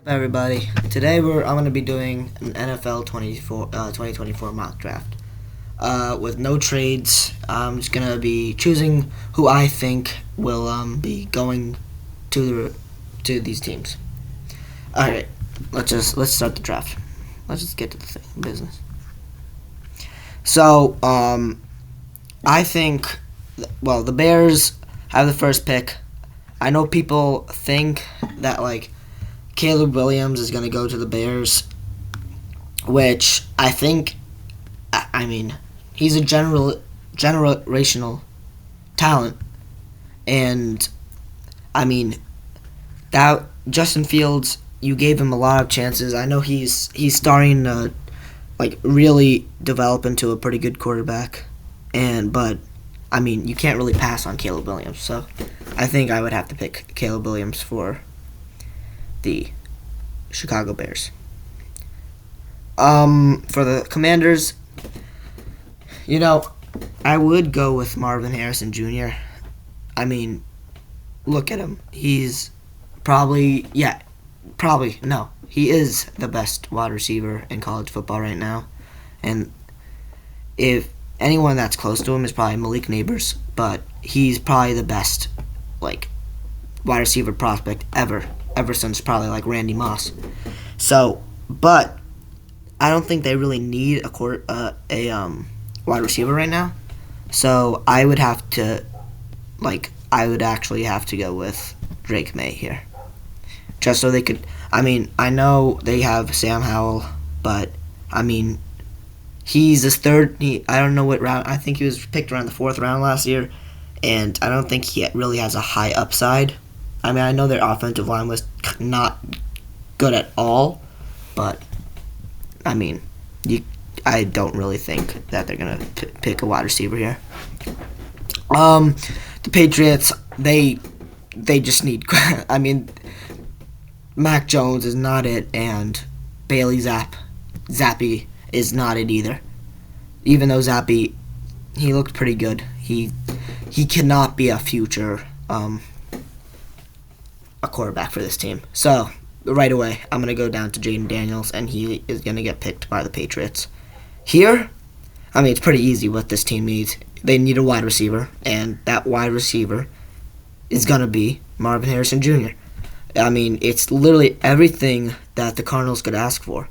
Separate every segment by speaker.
Speaker 1: Everybody. Today I'm going to be doing an NFL 2024 mock draft. With no trades, I'm just going to be choosing who I think will be going to these teams. All right, let's start the draft. Let's just get to the business. So, I think, the Bears have the first pick. I know people think that Caleb Williams is going to go to the Bears, which I think, he's a generational talent, and that Justin Fields, you gave him a lot of chances. I know he's starting to really develop into a pretty good quarterback, but you can't really pass on Caleb Williams. So I think I would have to pick Caleb Williams for the Chicago Bears. For the Commanders, I would go with Marvin Harrison Jr. Look at him. He's he is the best wide receiver in college football right now. And if anyone that's close to him is probably Malik Neighbors, but he's probably the best wide receiver prospect ever since probably Randy Moss. So, but I don't think they really need a wide receiver right now. So I would actually have to go with Drake May here, just so they could. I know they have Sam Howell, but he's his third. I don't know what round. I think he was picked around the 4th round last year, and I don't think he really has a high upside. I know their offensive line was not good at all, but I don't really think that they're gonna pick a wide receiver here. The Patriots, they just need. Mac Jones is not it, and Bailey Zappi is not it either. Even though Zappi, he looked pretty good, he cannot be a future a quarterback for this team. So right away, I'm gonna go down to Jaden Daniels, and he is gonna get picked by the Patriots. Here, it's pretty easy what this team needs. They need a wide receiver, and that wide receiver is gonna be Marvin Harrison Jr. It's literally everything that the Cardinals could ask for.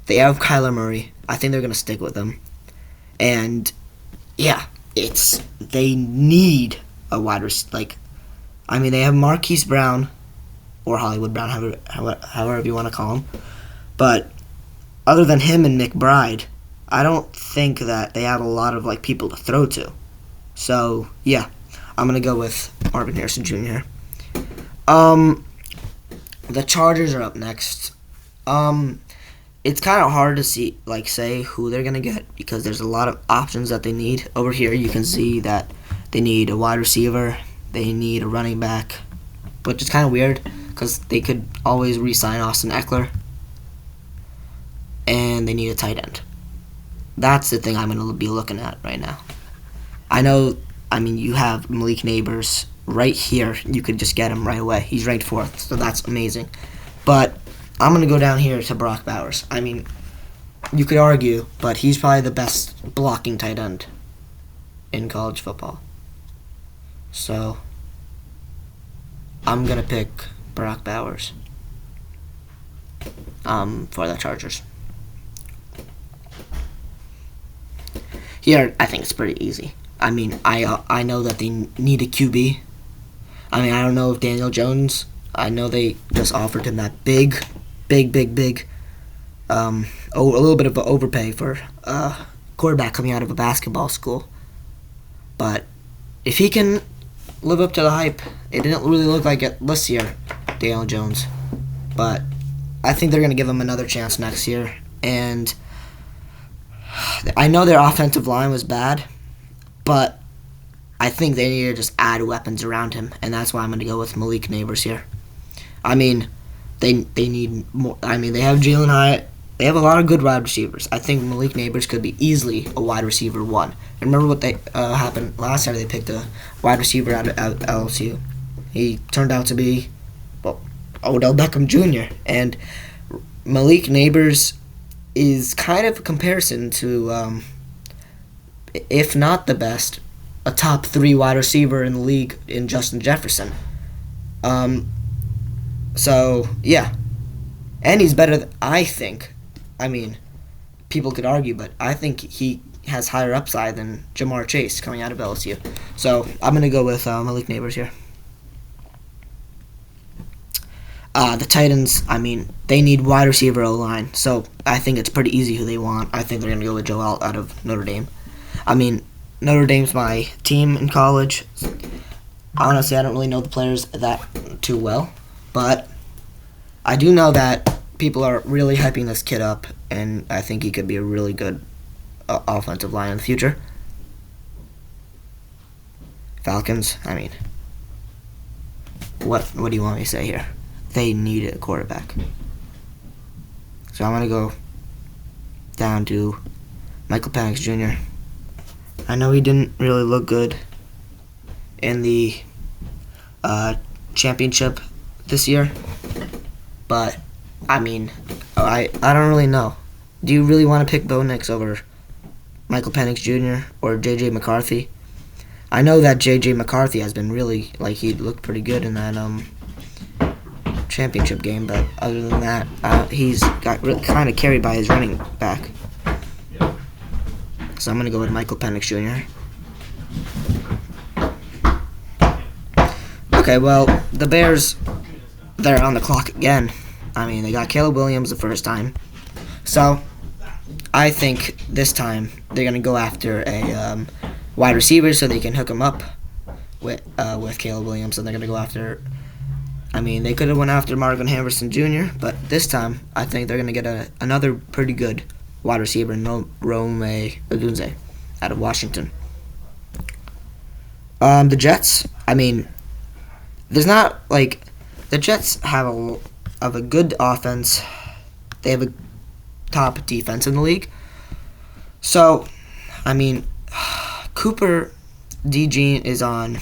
Speaker 1: They have Kyler Murray. I think they're gonna stick with him, and they need a wide receiver. They have Marquise Brown, or Hollywood Brown, however you want to call him. But other than him and McBride, I don't think that they have a lot of people to throw to. So yeah, I'm gonna go with Marvin Harrison Jr. The Chargers are up next. It's kind of hard to say who they're gonna get, because there's a lot of options that they need. Over here, you can see that they need a wide receiver, they need a running back, which is kind of weird because they could always re-sign Austin Eckler, and they need a tight end. That's the thing I'm going to be looking at right now. I know, you have Malik Neighbors right here. You could just get him right away. He's ranked 4th, so that's amazing. But I'm going to go down here to Brock Bowers. You could argue, but he's probably the best blocking tight end in college football. So I'm going to pick Brock Bowers for the Chargers. Here, I think it's pretty easy. I know that they need a QB. I don't know if Daniel Jones, I know they just offered him that big, a little bit of an overpay for a quarterback coming out of a basketball school. But if he can live up to the hype, it didn't really look like it this year, Daniel Jones. But I think they're going to give him another chance next year. And I know their offensive line was bad, but I think they need to just add weapons around him, and that's why I'm going to go with Malik Neighbors here. They need more. They have Jalen Hyatt. They have a lot of good wide receivers. I think Malik Neighbors could be easily a wide receiver 1. And remember what happened last time they picked a wide receiver out of LSU. He turned out to be, Odell Beckham Jr. And Malik Neighbors is kind of a comparison to, if not the best, a top 3 wide receiver in the league in Justin Jefferson. So, yeah. And he's better than, I think. I mean, people could argue, but I think he has higher upside than Jamar Chase coming out of LSU. So, I'm going to go with Malik Neighbors here. The Titans, I mean, they need wide receiver O-line, so I think it's pretty easy who they want. I think they're going to go with Joe Alt out of Notre Dame. I mean, Notre Dame's my team in college. Honestly, I don't really know the players that too well, but I do know that people are really hyping this kid up, and I think he could be a really good offensive line in the future. Falcons, I mean, what do you want me to say here? They need a quarterback. So I'm going to go down to Michael Penix Jr. I know he didn't really look good in the championship this year, but, I mean, I don't really know. Do you really want to pick Bo Nix over Michael Penix Jr. or J.J. McCarthy? I know that J.J. McCarthy has been really, he looked pretty good in that championship game, but other than that, he's got kind of carried by his running back. So I'm going to go with Michael Penix Jr. Okay, well, the Bears, they're on the clock again. I mean, they got Caleb Williams the first time. So I think this time they're going to go after a wide receiver so they can hook him up with Caleb Williams, and they're going to go after... I mean, they could have went after Marvin Harrison Jr., but this time I think they're going to get another pretty good wide receiver, Rome Odunze, out of Washington. The Jets, I mean, there's not, the Jets have a good offense. They have a top defense in the league. So, I mean, Cooper DeJean is on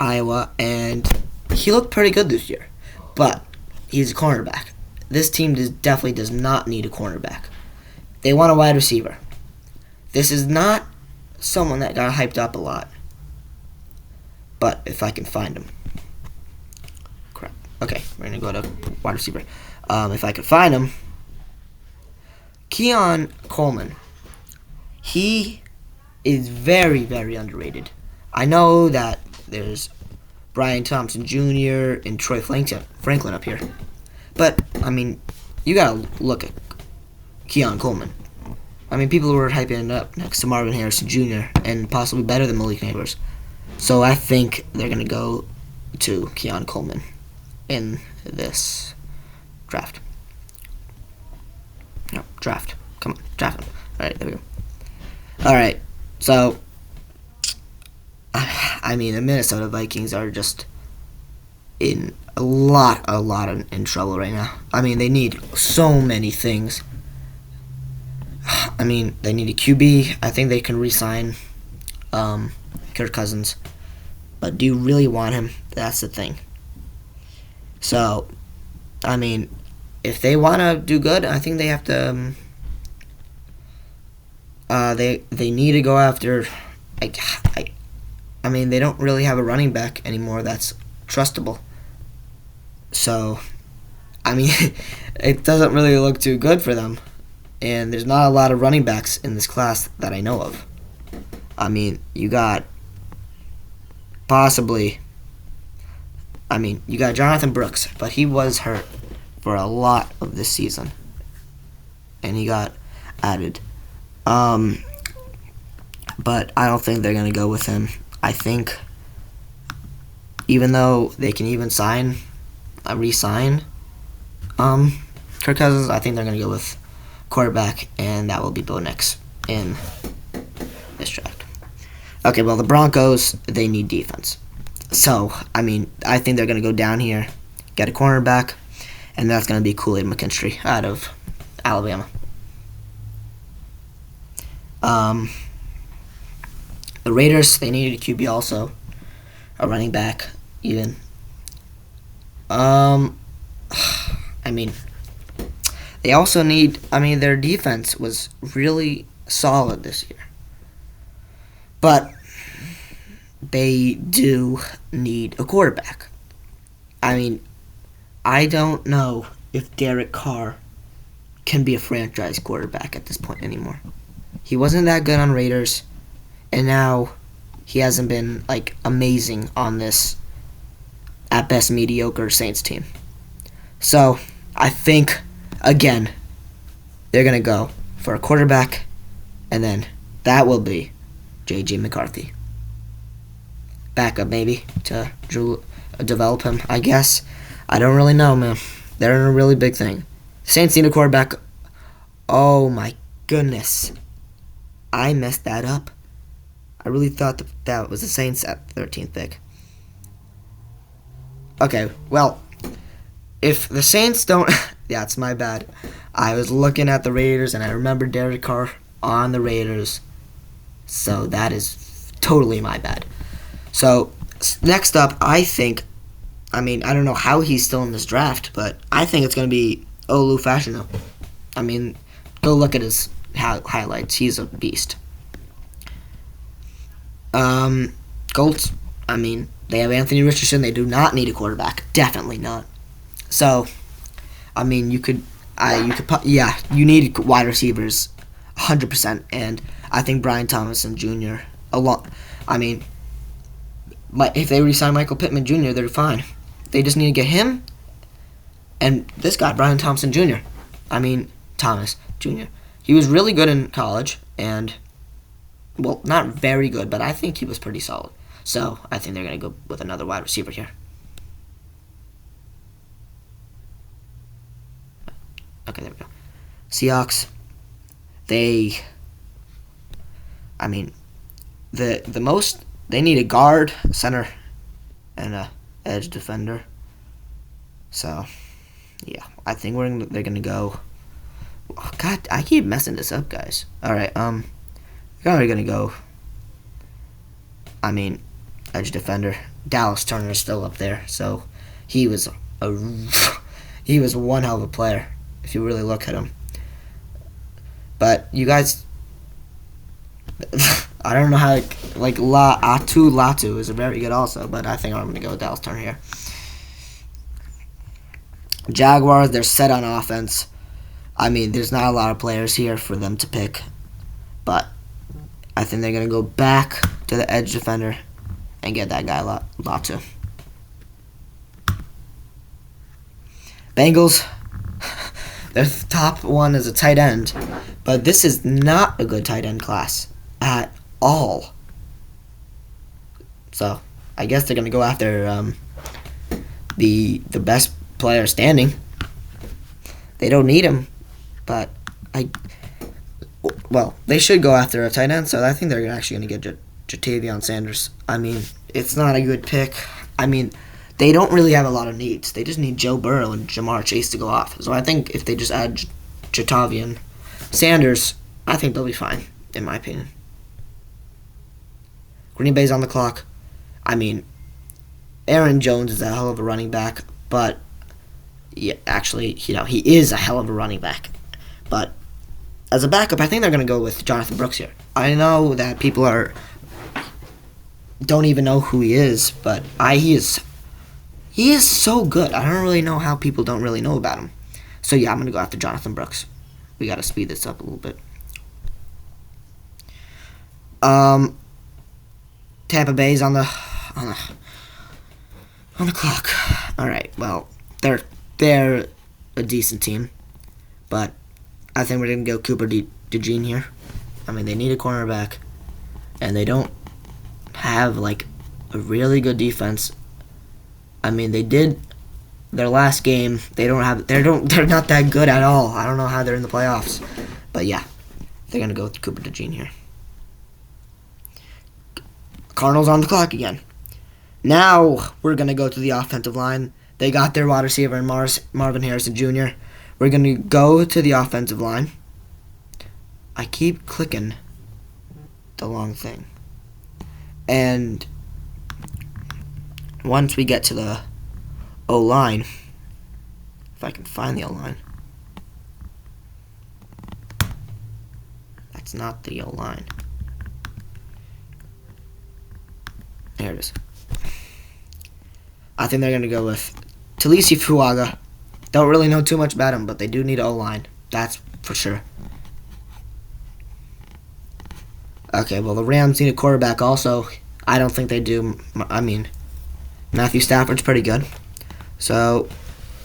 Speaker 1: Iowa, and he looked pretty good this year, but he's a cornerback. This team definitely does not need a cornerback. They want a wide receiver. This is not someone that got hyped up a lot, but if I can find him. Crap. Okay, we're going to go to wide receiver. If I can find him, Keon Coleman. He is very, very underrated. I know that there's Brian Thompson Jr. and Troy Franklin up here. But, I mean, you gotta look at Keon Coleman. I mean, people were hyping it up next to Marvin Harrison Jr. and possibly better than Malik Neighbors. So I think they're gonna go to Keon Coleman in this draft. No, draft. Come on, draft him. Alright, there we go. Alright, so I mean, the Minnesota Vikings are just in a lot in trouble right now. I mean, they need so many things. I mean, they need a QB. I think they can re-sign Kirk Cousins. But do you really want him? That's the thing. So, I mean, if they want to do good, I think they have to... they need to go after... I mean, they don't really have a running back anymore that's trustable. So, I mean, it doesn't really look too good for them. And there's not a lot of running backs in this class that I know of. I mean, you got you got Jonathan Brooks, but he was hurt for a lot of this season. And he got added. But I don't think they're going to go with him. I think even though they can even re-sign Kirk Cousins, I think they're going to go with quarterback, and that will be Bo Nix in this draft. Okay, well, the Broncos, they need defense. So, I mean, I think they're going to go down here, get a cornerback, and that's going to be Kool-Aid McKinstry out of Alabama. The Raiders, they needed a QB also, a running back. even. Um, I mean, they also need. I mean, their defense was really solid this year, but they do need a quarterback. I mean, I don't know if Derek Carr can be a franchise quarterback at this point anymore. He wasn't that good on Raiders, and now he hasn't been like amazing on this at best mediocre Saints team. So I think again they're gonna go for a quarterback, and then that will be J.J. McCarthy. Backup maybe to develop him, I guess. I don't really know, man. They're in a really big thing. Saints need a quarterback. Oh my goodness. I messed that up. I really thought that was the Saints at 13th pick. Okay, well, if the Saints don't... yeah, it's my bad. I was looking at the Raiders, and I remember Derek Carr on the Raiders. So that is totally my bad. So, next up, I think... I mean, I don't know how he's still in this draft, but I think it's going to be Olu Fashanu. I mean, go look at his highlights. He's a beast. Colts, I mean, they have Anthony Richardson. They do not need a quarterback. Definitely not. So, I mean, you need wide receivers, 100%. And I think Brian Thompson Jr. If they re-sign Michael Pittman Jr., they're fine. They just need to get him and this guy, Brian Thompson Jr. Thomas Jr. He was really good in college, and, well, not very good, but I think he was pretty solid. So I think they're going to go with another wide receiver here. Okay, there we go. Seahawks, they need a guard, center, and a edge defender. So, yeah, I think they're gonna go. Oh, God, I keep messing this up, guys. All right, they're gonna go. Edge defender. Dallas Turner is still up there, so he was one hell of a player if you really look at him. But you guys. I don't know how, Latu is very good also, but I think I'm going to go with Dallas Turner here. Jaguars, they're set on offense. There's not a lot of players here for them to pick, but I think they're going to go back to the edge defender and get that guy Latu. Bengals, their top one is a tight end, but this is not a good tight end class at all. So I guess they're gonna go after the best player standing. They don't need him, but they should go after a tight end. So I think they're actually gonna get Ja'Tavion Sanders. It's not a good pick. They don't really have a lot of needs. They just need Joe Burrow and Jamar Chase to go off. So I think if they just add Ja'Tavion Sanders, I think they'll be fine, in my opinion. Green Bay's on the clock. Aaron Jones is a hell of a running back, but yeah, actually, he is a hell of a running back. But as a backup, I think they're going to go with Jonathan Brooks here. I know that people don't even know who he is, but he is so good. I don't really know how people don't really know about him. So yeah, I'm going to go after Jonathan Brooks. We got to speed this up a little bit. Tampa Bay's on the clock. All right. Well, they're a decent team, but I think we're gonna go Cooper DeJean here. They need a cornerback, and they don't have a really good defense. They did their last game. They're not that good at all. I don't know how they're in the playoffs, but yeah, they're gonna go with Cooper DeJean here. Cardinals on the clock again. Now we're going to go to the offensive line. They got their wide receiver in Marvin Harrison Jr. We're going to go to the offensive line. I keep clicking the long thing. And once we get to the O-line, if I can find the O-line. That's not the O-line. There it is. I think they're going to go with Talisi Fuaga. Don't really know too much about him, but they do need O-line. That's for sure. Okay, well, the Rams need a quarterback also. I don't think they do. I mean, Matthew Stafford's pretty good. So,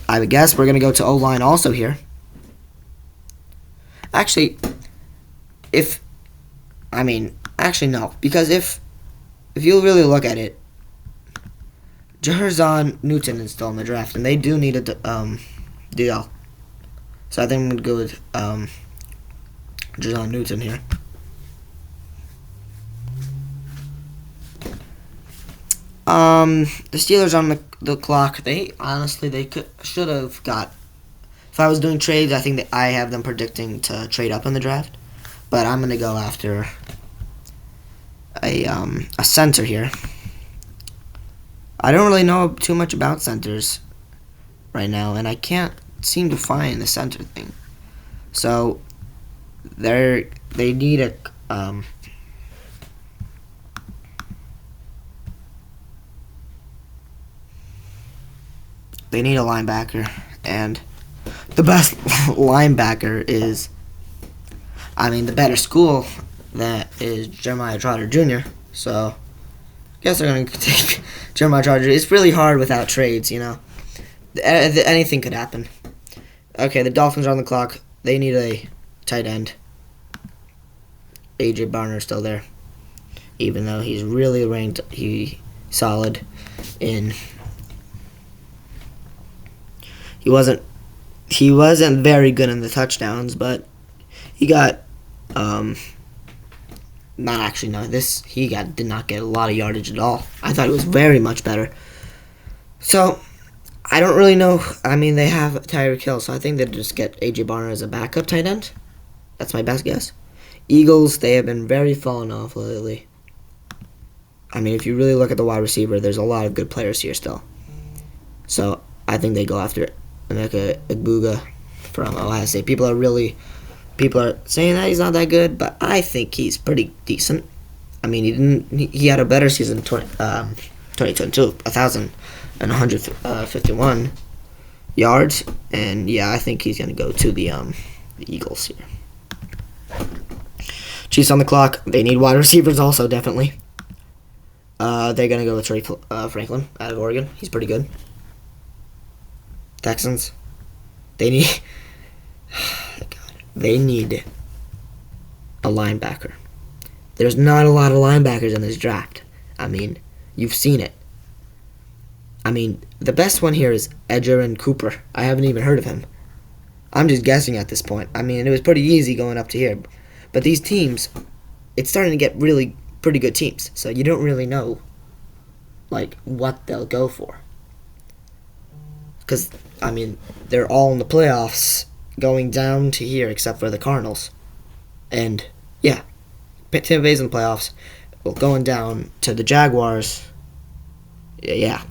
Speaker 1: I would guess we're going to go to O-line also here. Actually, no. Because if you really look at it, Jahirzon Newton is still in the draft, and they do need a DL. So I think I'm going to go with Jahirzon Newton here. The Steelers on the clock. They should have got. If I was doing trades, I think that I have them predicting to trade up in the draft, but I'm gonna go after a center here. I don't really know too much about centers right now, and I can't seem to find the center thing. So they need a they need a linebacker, and the best linebacker is, the better school that is Jeremiah Trotter Jr. So I guess they're going to take Jeremiah Trotter. It's really hard without trades, Anything could happen. Okay, the Dolphins are on the clock. They need a tight end. A.J. Barner's still there, even though he's really ranked solid in. He wasn't very good in the touchdowns, but he got did not get a lot of yardage at all. I thought it was very much better. So I don't really know. They have Tyreek Hill, so I think they'll just get A.J. Barner as a backup tight end. That's my best guess. Eagles, they have been very falling off lately. If you really look at the wide receiver, there's a lot of good players here still. So I think they go after Emeka Egbuka from Ohio State. People are saying that he's not that good, but I think he's pretty decent. He had a better season in 2022, 1,151 yards, and I think he's going to go to the Eagles here. Chiefs on the clock. They need wide receivers also, definitely. They're going to go with Trey Franklin out of Oregon. He's pretty good. Texans. They need a linebacker. There's not a lot of linebackers in this draft. You've seen it. The best one here is Edgerrin Cooper. I haven't even heard of him. I'm just guessing at this point. It was pretty easy going up to here. But these teams, it's starting to get really pretty good teams. So you don't really know, what they'll go for. Because, they're all in the playoffs going down to here except for the Cardinals. And, Tampa Bay's in the playoffs. Well, going down to the Jaguars. Yeah.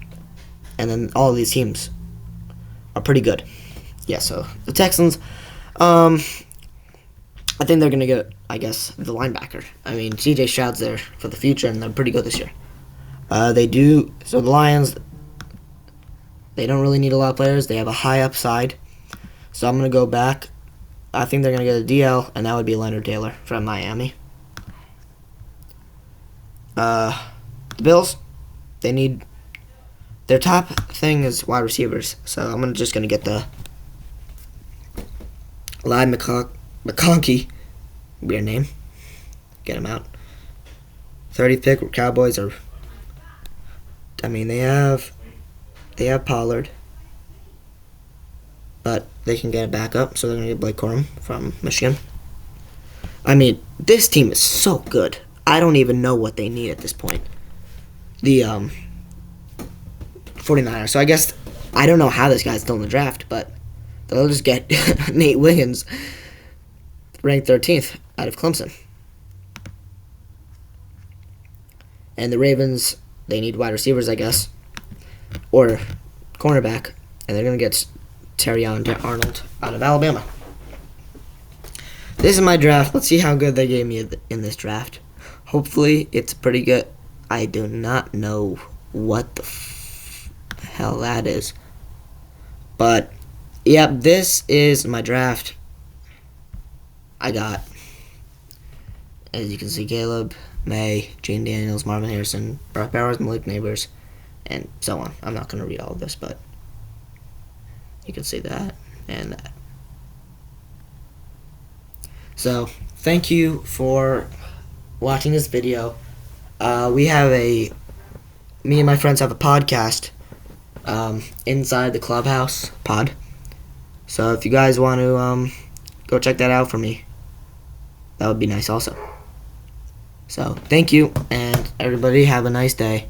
Speaker 1: And then all of these teams are pretty good. Yeah, so the Texans, I think they're going to get, the linebacker. C.J. Stroud's there for the future, and they're pretty good this year. So the Lions, they don't really need a lot of players. They have a high upside. So I'm going to go back. I think they're going to get a DL, and that would be Leonard Taylor from Miami. The Bills, they need... Their top thing is wide receivers. So I'm just going to get the Ladd McConkey. Weird name. Get him out. 30th pick. Cowboys are... They have Pollard. But they can get it back up, so they're going to get Blake Corum from Michigan. This team is so good. I don't even know what they need at this point. The 49ers. So I guess I don't know how this guy's still in the draft, but they'll just get Nate Wiggins, ranked 13th out of Clemson. And the Ravens, they need wide receivers, I guess. or cornerback, and they're going to get Terrion Arnold out of Alabama. This is my draft. Let's see how good they gave me in this draft. Hopefully, it's pretty good. I do not know what the hell that is. But, yeah, this is my draft. I got, as you can see, Caleb, May, Jane Daniels, Marvin Harrison, Brock Bowers, Malik Neighbors, and so on. I'm not going to read all of this, but you can see that and that. So, thank you for watching this video. Me and my friends have a podcast, Inside the Clubhouse Pod. So if you guys want to go check that out for me, that would be nice also. So, thank you, and everybody have a nice day.